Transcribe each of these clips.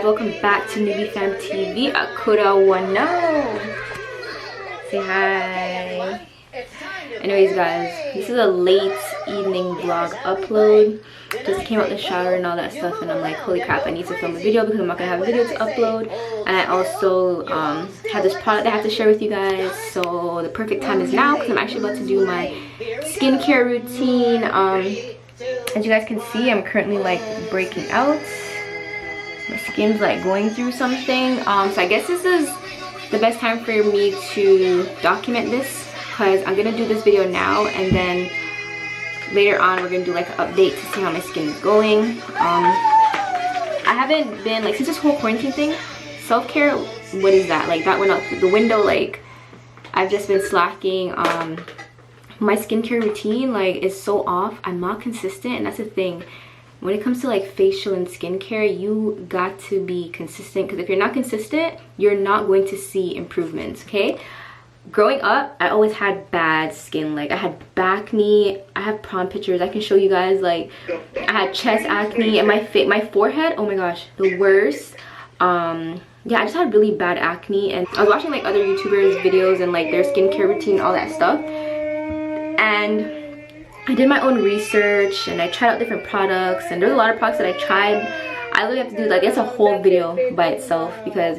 welcome back to Newbie Fam TV. Akura Wano. Say hi. Anyways guys, this is a late evening vlog upload. Just came out the shower and all that stuff, and I'm like, holy crap, I need to film a video because I'm not gonna have a video to upload. And I also have this product I have to share with you guys, so the perfect time is now because I'm actually about to do my skincare routine. As you guys can see, I'm currently like breaking out. My skin's like going through something. So I guess this is the best time for me to document this, because I'm gonna do this video now, and then later on we're gonna do like an update to see how my skin is going. I haven't been like, since this whole quarantine thing, self-care, what is that? Like, that went out the window. Like, I've just been slacking. My skincare routine like is so off. I'm not consistent, and that's the thing. When it comes to like facial and skincare, you got to be consistent, because if you're not consistent, you're not going to see improvements, okay? Growing up, I always had bad skin. Like, I had acne. I have prom pictures I can show you guys. Like, I had chest acne, and my forehead, oh my gosh, the worst. Yeah, I just had really bad acne, and I was watching like other YouTubers videos and like their skincare routine, all that stuff, and I did my own research and I tried out different products, and there's a lot of products that I tried. I literally have to do like, it's a whole video by itself, because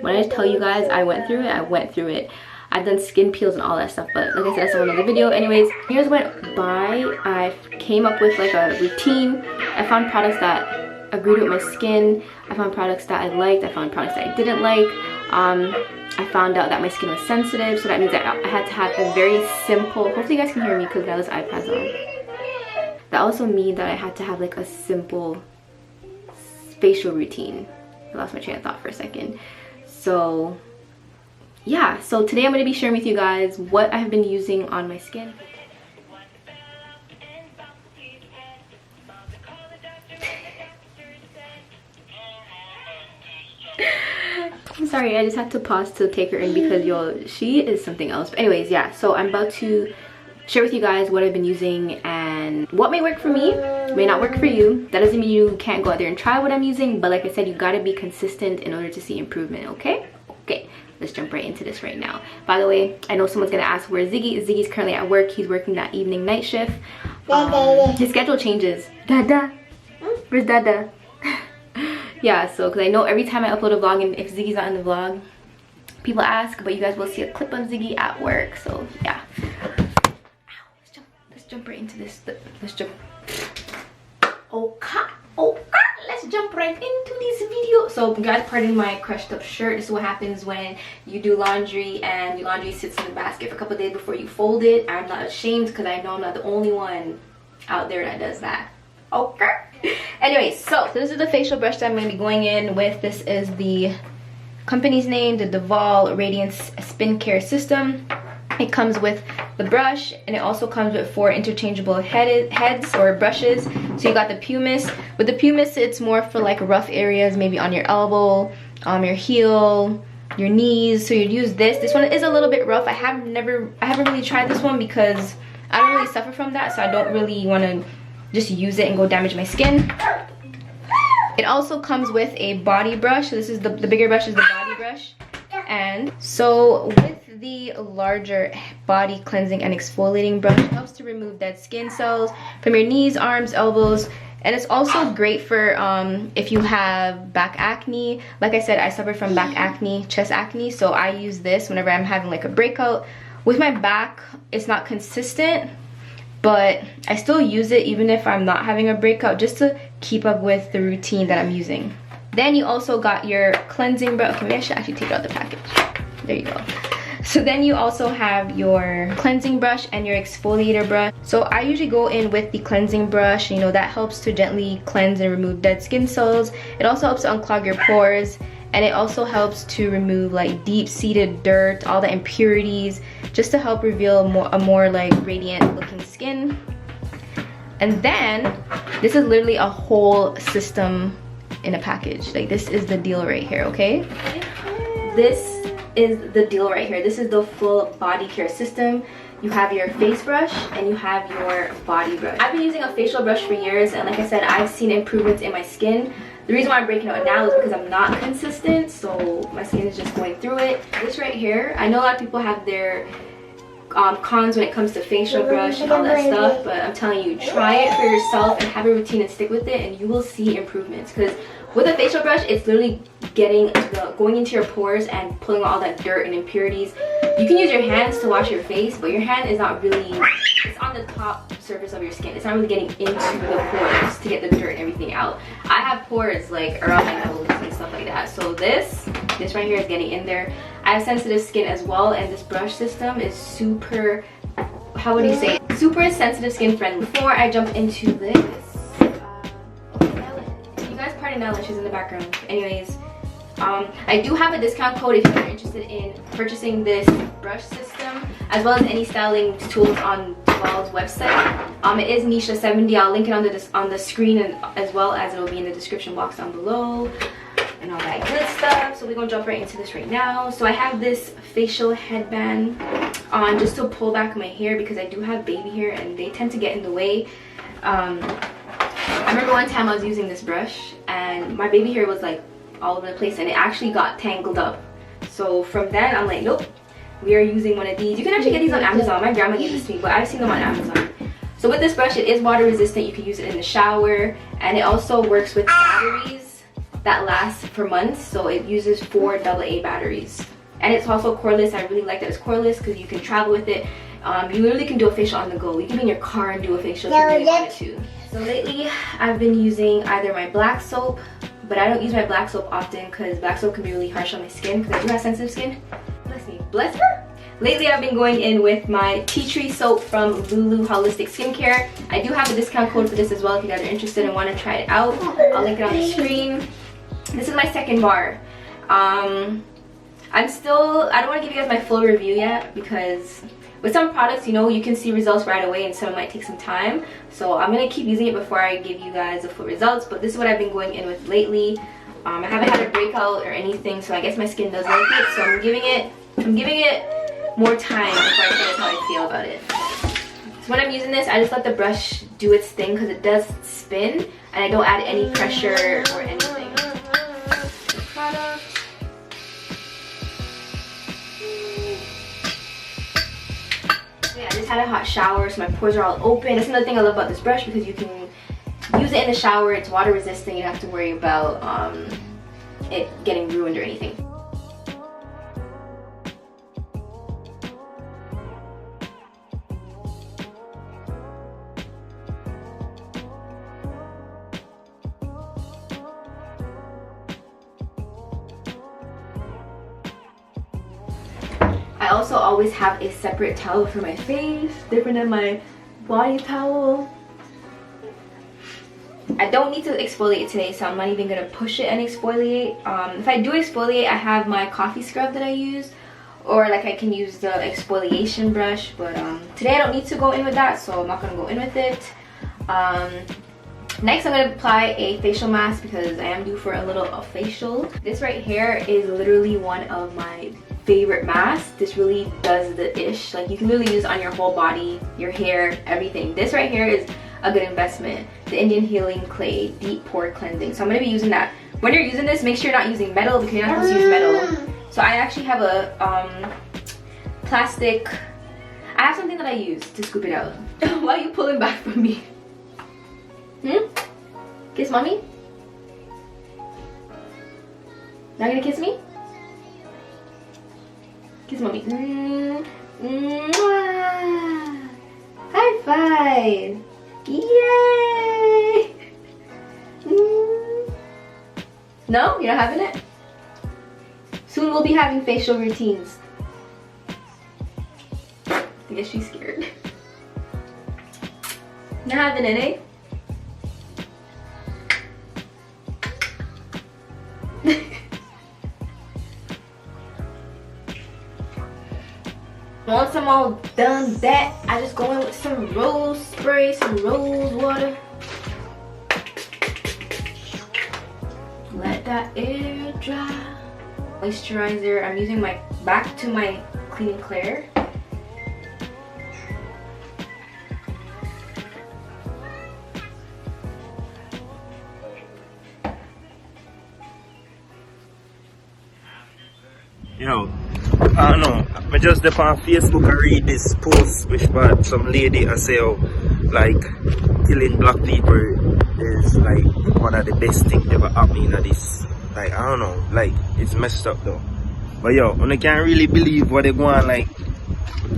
when I tell you guys I went through it. I've done skin peels and all that stuff, but like I said, that's another video. Anyways, years went by, I came up with like a routine. I found products that agreed with my skin. I found products that I liked. I found products that I didn't like. I found out that my skin was sensitive, so that means that I had to have a very simple, hopefully you guys can hear me because now this iPad's on. That also means that I had to have like a simple facial routine. I lost my train of thought for a second. So yeah, so today I'm going to be sharing with you guys what I have been using on my skin. I'm sorry, I just had to pause to take her in because yo, she is something else. But anyways, yeah, so I'm about to share with you guys what I've been using, and what may work for me may not work for you. That doesn't mean you can't go out there and try what I'm using, but like I said, you gotta be consistent in order to see improvement, okay? Okay, let's jump right into this right now. By the way, I know someone's gonna ask where Ziggy is. Ziggy's currently at work. He's working that evening night shift. His schedule changes. Dada, where's Dada? Yeah, so because I know every time I upload a vlog, and if Ziggy's not in the vlog, people ask, but you guys will see a clip of Ziggy at work. So yeah. Ow, let's jump right into this. Let's jump. Okay, let's jump right into this video. So guys, pardon my crushed up shirt. This is what happens when you do laundry and your laundry sits in the basket for a couple of days before you fold it. I'm not ashamed, because I know I'm not the only one out there that does that. Okay. Anyways, so this is the facial brush that I'm going to be going in with. This is the company's name, the Duvolle Radiance Spin Care System. It comes with the brush, and it also comes with 4 interchangeable heads or brushes. So you got the pumice. With the pumice, it's more for like rough areas, maybe on your elbow, your heel, your knees. So you'd use this. This one is a little bit rough. I haven't really tried this one because I don't really suffer from that, so I don't really want to just use it and go damage my skin. It also comes with a body brush. So this is the bigger brush is the body brush. And so with the larger body cleansing and exfoliating brush, it helps to remove dead skin cells from your knees, arms, elbows. And it's also great for if you have back acne. Like I said, I suffer from back acne, chest acne, so I use this whenever I'm having like a breakout. With my back, it's not consistent, but I still use it even if I'm not having a breakout, just to keep up with the routine that I'm using. Then you also got your cleansing brush. Okay, maybe I should actually take it out of the package. There you go. So then you also have your cleansing brush and your exfoliator brush. So I usually go in with the cleansing brush. You know, that helps to gently cleanse and remove dead skin cells. It also helps to unclog your pores. And it also helps to remove like deep-seated dirt, all the impurities, just to help reveal a more like radiant looking skin. And then this is literally a whole system in a package. Like, this is the deal right here, okay? This is the deal right here. This is the full body care system. You have your face brush and you have your body brush. I've been using a facial brush for years, and like I said, I've seen improvements in my skin. The reason why I'm breaking out now is because I'm not consistent, so my skin is just going through it. This right here, I know a lot of people have their cons when it comes to facial brush and all that stuff, but I'm telling you, try it for yourself and have a routine and stick with it, and you will see improvements. Because with a facial brush, it's literally going into your pores and pulling all that dirt and impurities. You can use your hands to wash your face, but your hand is not really, it's on the top surface of your skin. It's not really getting into the pores to get the dirt and everything out. I have pores like around my nose and stuff like that, so this right here is getting in there. I have sensitive skin as well, and this brush system is super, how would you say it? Super sensitive skin friendly. Before I jump into this, you guys pardon Ella, she's in the background. Anyways, I do have a discount code if you're interested in purchasing this brush system, as well as any styling tools on Duvolle's website. It is Nisha70. I'll link it on the screen, and as well as it will be in the description box down below and all that good stuff. So we're gonna jump right into this right now. So I have this facial headband on just to pull back my hair because I do have baby hair and they tend to get in the way. I remember one time I was using this brush and my baby hair was like all over the place and it actually got tangled up. So from then I'm like, nope, we are using one of these. You can actually get these on Amazon. My grandma gave this to me, but I've seen them on Amazon. So with this brush, it is water resistant. You can use it in the shower, and it also works with batteries that last for months. So it uses 4 AA batteries, and it's also cordless. I really like that it's cordless because you can travel with it. You literally can do a facial on the go. You can be in your car and do a facial if you really wanted to. So lately I've been using either my black soap, but I don't use my black soap often because black soap can be really harsh on my skin because I do have sensitive skin. Bless me, bless her. Lately I've been going in with my tea tree soap from Lulus Holistic Skincare. I do have a discount code for this as well if you guys are interested and want to try it out. I'll link it on the screen. This is my second bar. I don't want to give you guys my full review yet because with some products, you know, you can see results right away and some might take some time. So I'm going to keep using it before I give you guys the full results, but this is what I've been going in with lately. I haven't had a breakout or anything, so I guess my skin does like it. So I'm giving it more time before I tell you how I feel about it. So when I'm using this, I just let the brush do its thing because it does spin, and I don't add any pressure or anything. So yeah, I just had a hot shower, so my pores are all open. That's another thing I love about this brush because you can use it in the shower. It's water resistant. You don't have to worry about it getting ruined or anything. I also always have a separate towel for my face, different than my body towel. I don't need to exfoliate today, so I'm not even gonna push it and exfoliate. If I do exfoliate, I have my coffee scrub that I use, or like I can use the exfoliation brush, but today I don't need to go in with that, so I'm not gonna go in with it. Next, I'm gonna apply a facial mask because I am due for a little facial. This right here is literally one of my favorite masks. This really does the ish. Like, you can literally use it on your whole body, your hair, everything. This right here is a good investment. The Indian Healing Clay Deep Pore Cleansing. So I'm gonna be using that. When you're using this, make sure you're not using metal because you're not supposed to use metal. So I actually have a plastic. I have something that I use to scoop it out. Why are you pulling back from me? Kiss mommy? Not gonna kiss me? Kiss mommy. High five! Yay! No? You're not having it? Soon we'll be having facial routines. I guess she's scared. Not having it, eh? Once I'm all done that, I just go in with some rose spray, some rose water. Let that air dry. Moisturizer, I'm using my back to my Clean Clair. Yo, I don't know. I just up on Facebook and read this post which about some lady I say, oh, like killing black people is like one of the best things ever happening in this. Like I don't know, like it's messed up though. But yo, I can't really believe what they go on like.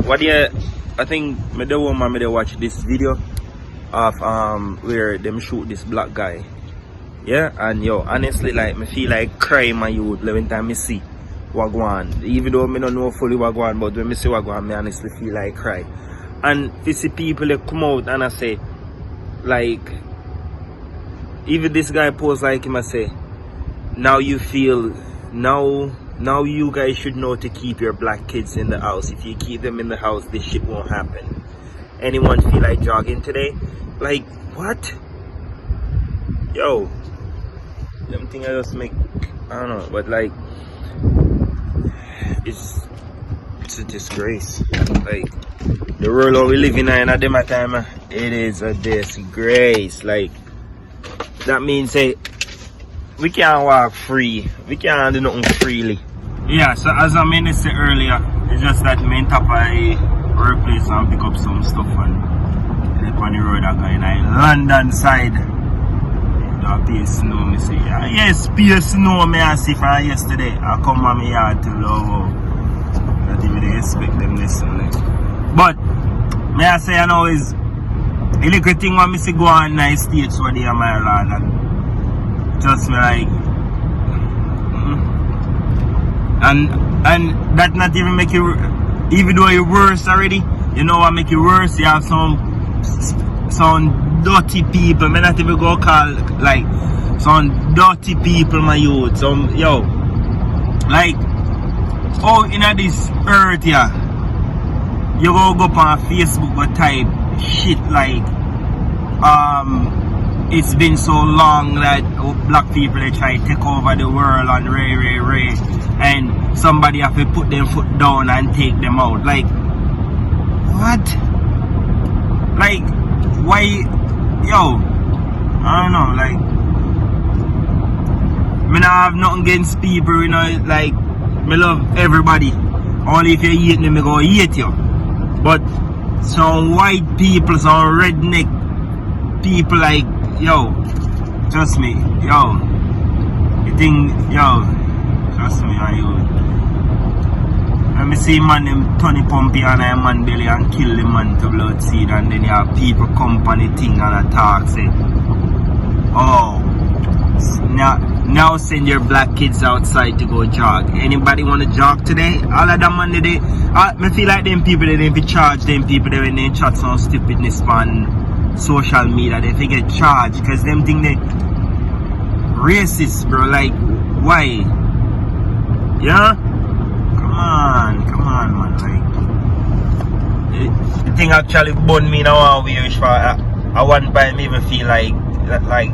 What you? I think me the woman me they watch this video of where them shoot this black guy. Yeah, and yo, honestly, like me feel like crying my youth every time me see what go on. Even though me don't know fully what go on, but when me see what go on, me honestly feel like cry. And you see people that come out and I say, like, even this guy post like him, I say, now you feel, now you guys should know to keep your black kids in the house. If you keep them in the house, this shit won't happen. Anyone feel like jogging today? Like, what? Yo, them thing I just make, I don't know, but like, it's a disgrace. Like, the world we live in at them time, it is a disgrace. Like, that means say we can't walk free, we can't do nothing freely. Yeah, so as I mentioned earlier, it's just that me in top of the workplace and pick up some stuff and up on the road I go in London side. That pay snow, me say, yes, pay snow me I see from yesterday. I come on me yard to love. Not even they expect them necessarily. But me I say I know is the little thing when me see go on nice states where they are my land and just me like and that not even make you, even though you're worse already, you know what make you worse? You have some dirty people, me not even go call like some dirty people my youth. Some yo like oh in this earth yeah, you go up on Facebook but type shit like it's been so long that black people they try to take over the world and ray and somebody have to put them foot down and take them out. Like what? Like why? Yo, I don't know, like me not have nothing against people, you know, like me love everybody. Only if you hate me, me go hate you. But some white people, some redneck people like yo, trust me, yo, you think, yo, trust me, are you? Let me see man them Tony Pumpy and a man belly and kill the man to blood seed, and then you have people come on the thing and attack say, oh, now send your black kids outside to go jog. Anybody want to jog today? All of them man today, I feel like them people they didn't charge them people they when they chat some stupidness on social media, they get charged because them think they racist, bro. Like why? Yeah, come on man. Like the thing actually burned me now which I one time me even feel like that, like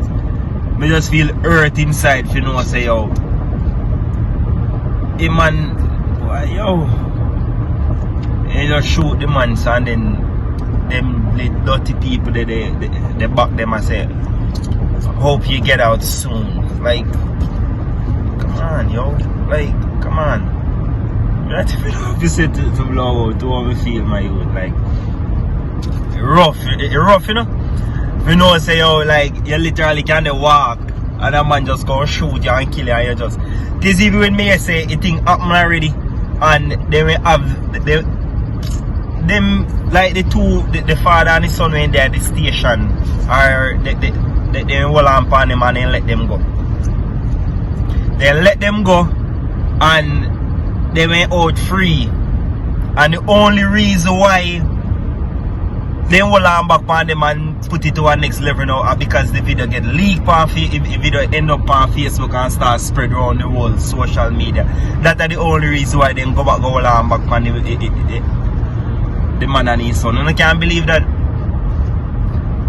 me just feel hurt inside if you know what I say. Yo the man, why yo you just shoot the man and then them dirty people they back them and say hope you get out soon. Like come on yo, like come on. Not even opposite to blow out to how we feel my youth. Like rough you know. You know say yo like you literally can't walk and a man just go shoot you and kill you and you just this even when me say it thing happen already and they will have them like the two, the father and the son when they're at the station, or they hold on upon them and then let them go. They let them go and they went out free. And the only reason why they hold on back on them and put it to our next level now because the video get leaked on the video end up on Facebook and start spread around the whole social media. That's the only reason why they go back hold on back on the man and his son. And I can't believe that.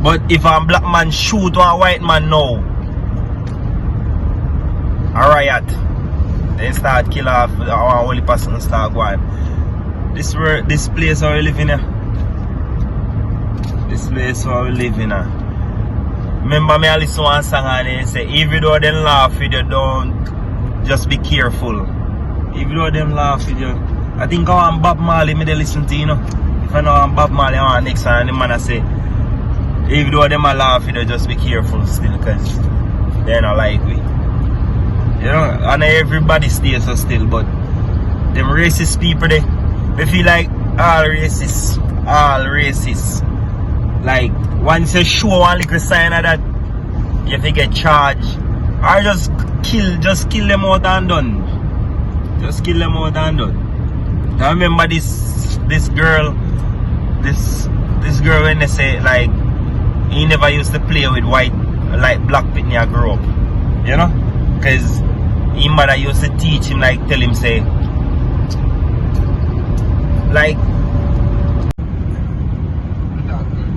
But if a black man shoot a white man now, a riot, they start kill off our only person start going. This place where we live in here. This place where we live in here. Remember me I listen to one song and they say even though they laugh with you, don't just be careful. Even though them laugh with you. I think I want Bob Marley me they listen to, you know. If I know I'm Bob Marley, I want next time the man I say, even though them a laugh with you, just be careful still, because they're not like we. You know, and everybody stays so still, but them racist people they feel like all racists. Like once you show one little sign of that, you have to get charged. Or just kill them out and done. Just kill them out and done. I remember this girl when they say like he never used to play with black people when he grew up. You know? Cause his mother used to teach him, like tell him say like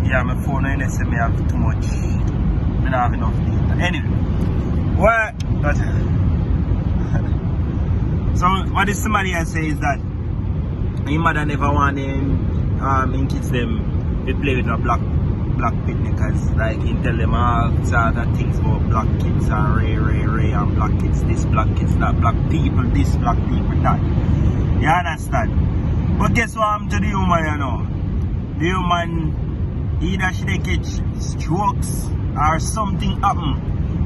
yeah, my phone and they say me have too much. I don't have enough data. Anyway. So what this somebody has say is that his mother never want him kids them to play with a black picnic, because like he tell them all sort of things about black kids and Ray and black kids this, black kids that, black people this, black people that. You understand? But guess what happened to the human, you know? The human either she get strokes or something happen,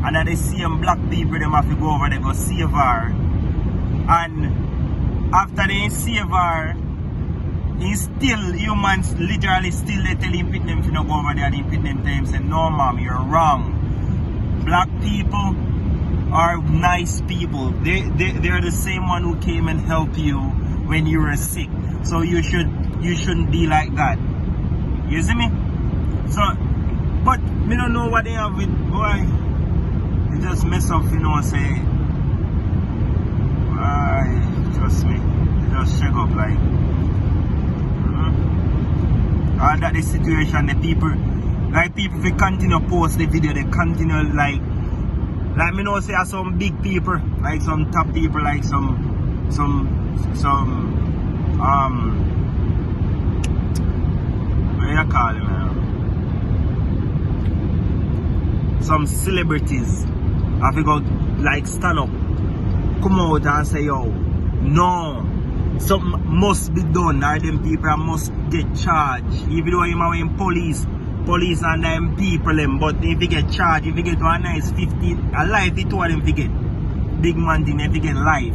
and that the same black people them have to go over there go save her, and after they save her, humans literally still they tell him pick them to not go over there, and he pick them to him say, no ma'am, you're wrong. Black people are nice people. They're the same one who came and helped you when you were sick. So you shouldn't be like that. You see me? So but me don't know what they have with boy. They just mess up, you know, say trust me. They just shake up like and that the situation, the people if they continue post the video, they continue like me know say some big people, like some top people, like some what do you call it, man? Some celebrities have to go like stand up, come out and say, yo, no, something must be done, or them people must get charged. Even though you are in police and them people them, but if you get charged, if you get one nice 50, a life the two of them if you get big man thing, if you get life.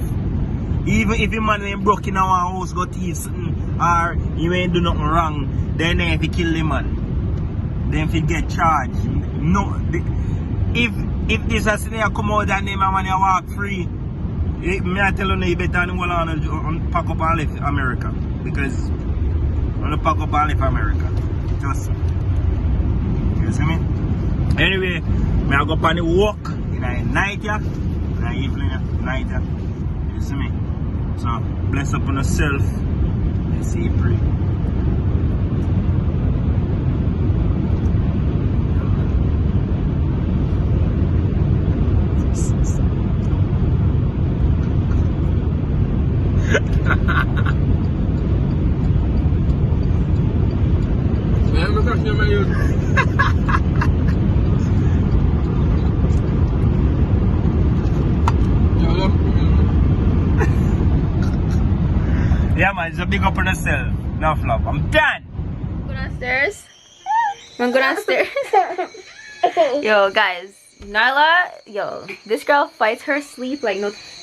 Even if a man ain't broke in our house, got thief something, or you ain't do nothing wrong, then if you kill the man, then if you get charged. No, if this a scenario come out and them man you walk free, me I tell you, you better go on pack up and leave America, because I'm gonna pack up and leave America. Just you see me? Anyway, me I go up on the walk in the night, in the evening, night. You see me? So bless up on yourself. Let's see you pray. Yeah man, just big up on yourself. No flop. I'm done. Go downstairs. I'm going downstairs. Yo guys, Nyla, yo, this girl fights her sleep like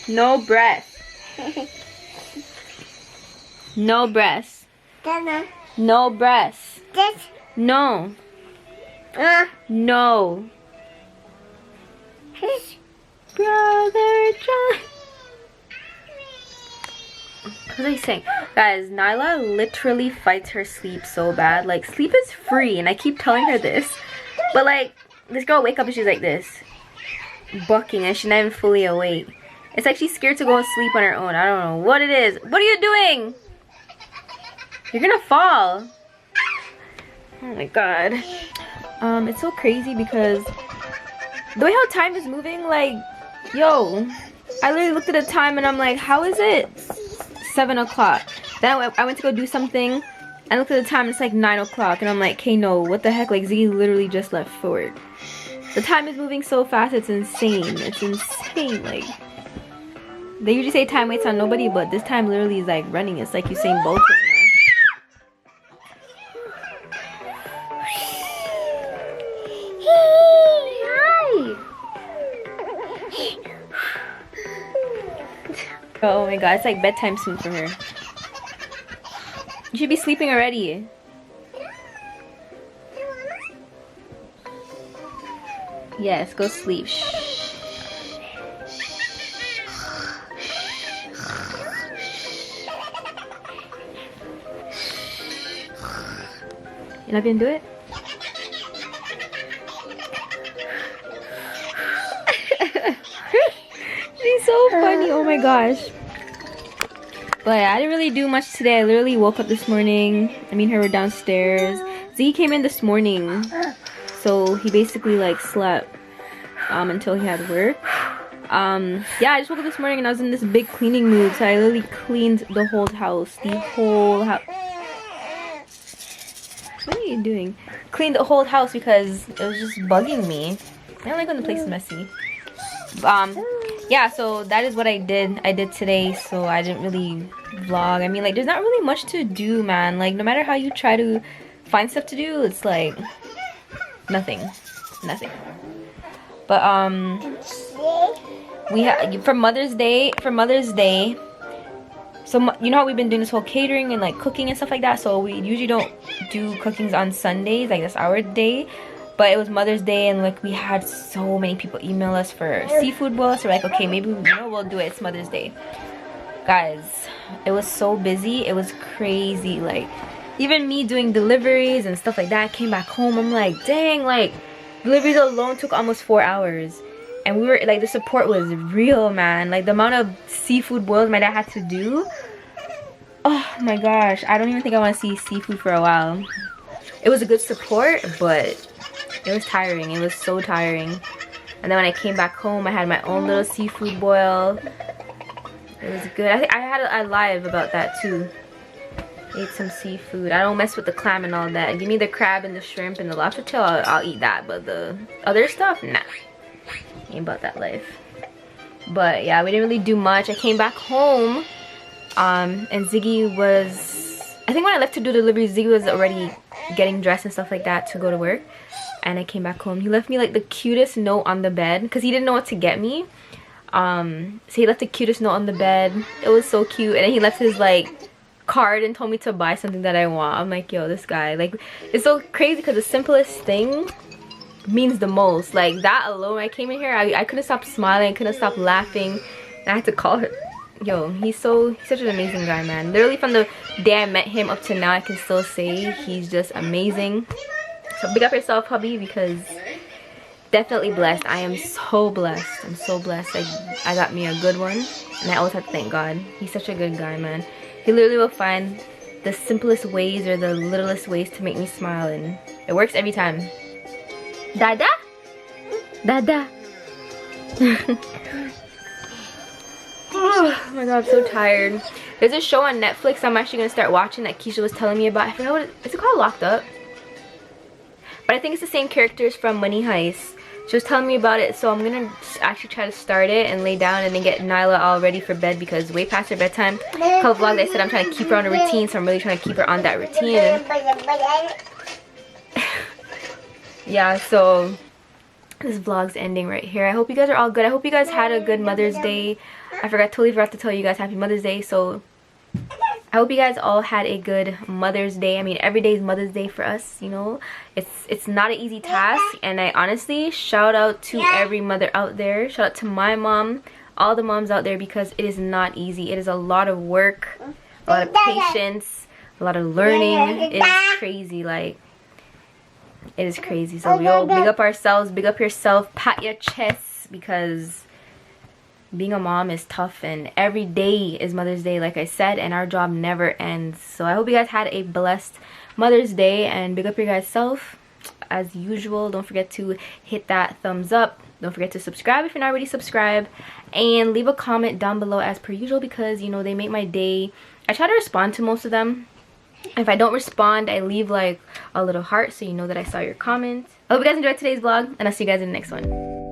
no breath. No breath. No breath. No. No. Brother John. What was I saying? Guys, Nyla literally fights her sleep so bad. Like, sleep is free, and I keep telling her this. But like, this girl wake up and she's like this, bucking, and she's not even fully awake. It's like she's scared to go and sleep on her own. I don't know what it is. What are you doing? You're gonna fall. Oh my god. It's so crazy because the way how time is moving, like, yo, I literally looked at the time and I'm like, how is it 7 o'clock? Then I went to go do something. I looked at the time and it's like 9 o'clock and I'm like, okay, no, what the heck? Like, Ziggy literally just left for work. The time is moving so fast, it's insane. It's insane. Like, They usually say time waits on nobody, but this time literally is like running. It's like you're saying both right now. Oh my god, it's like bedtime soon for her. You should be sleeping already. Yes, go sleep. Shh. You're not gonna do it? She's so funny, oh my gosh. But I didn't really do much today. I literally woke up this morning. I mean, her were downstairs. Z came in this morning, so he basically like slept until he had work. Yeah, I just woke up this morning and I was in this big cleaning mood, so I literally cleaned the whole house. What are you doing? Cleaned the whole house because it was just bugging me. I don't like when the place is messy. Yeah, so that is what I did today. So I didn't really vlog. I mean, like, there's not really much to do, man. Like, no matter how you try to find stuff to do, it's like nothing. But we have for Mother's Day. So you know how we've been doing this whole catering and like cooking and stuff like that. So we usually don't do cookings on Sundays. Like, that's our day. But it was Mother's Day, and like we had so many people email us for seafood boils. So we're like, okay, maybe we'll do it. It's Mother's Day, guys. It was so busy. It was crazy. Like, even me doing deliveries and stuff like that. I came back home. I'm like, dang, like deliveries alone took almost 4 hours, and we were like, the support was real, man. Like, the amount of seafood boils my dad had to do. Oh my gosh, I don't even think I want to see seafood for a while. It was a good support, but it was tiring. It was so tiring. And then when I came back home, I had my own little seafood boil. It was good. I think I had a live about that too. Ate some seafood. I don't mess with the clam and all that. Give me the crab and the shrimp and the lobster tail, I'll eat that. But the other stuff, nah. Ain't about that life. But yeah, we didn't really do much. I came back home, and Ziggy was, I think when I left to do delivery, Ziggy was already getting dressed and stuff like that to go to work. And I came back home. He left me like the cutest note on the bed because he didn't know what to get me. So he left the cutest note on the bed. It was so cute. And then he left his like card and told me to buy something that I want. I'm like, yo, this guy, like, it's so crazy because the simplest thing means the most. Like, that alone, when I came in here, I couldn't stop smiling. I couldn't stop laughing. And I had to call her. Yo, he's such an amazing guy, man. Literally from the day I met him up to now, I can still say he's just amazing. So big up yourself, hubby, because definitely blessed. I am so blessed. I'm so blessed. I got me a good one, and I always have to thank God. He's such a good guy, man. He literally will find the simplest ways or the littlest ways to make me smile, and it works every time. Dada? Dada. Oh my god, I'm so tired. There's a show on Netflix I'm actually gonna start watching that Keisha was telling me about. I forgot what is it called? Locked Up? But I think it's the same characters from Money Heist. She was telling me about it, so I'm gonna actually try to start it and lay down and then get Nyla all ready for bed because way past her bedtime. A couple vlogs I said I'm trying to keep her on a routine, so I'm really trying to keep her on that routine. Yeah, so this vlog's ending right here. I hope you guys are all good. I hope you guys had a good Mother's Day. I totally forgot to tell you guys Happy Mother's Day, so I hope you guys all had a good Mother's Day. I mean, every day is Mother's Day for us, you know. It's not an easy task, and I honestly shout out to every mother out there. Shout out to my mom, all the moms out there, because it is not easy. It is a lot of work, a lot of patience, a lot of learning. It is crazy, like, it is crazy. So we all big up ourselves, big up yourself, pat your chest, because being a mom is tough, and every day is Mother's Day, like I said, and our job never ends. So I hope you guys had a blessed Mother's Day, and big up your guys' self. As usual, don't forget to hit that thumbs up. Don't forget to subscribe if you're not already subscribed, and leave a comment down below as per usual, because you know they make my day. I try to respond to most of them. If I don't respond, I leave like a little heart so you know that I saw your comment. I hope you guys enjoyed today's vlog, and I'll see you guys in the next one.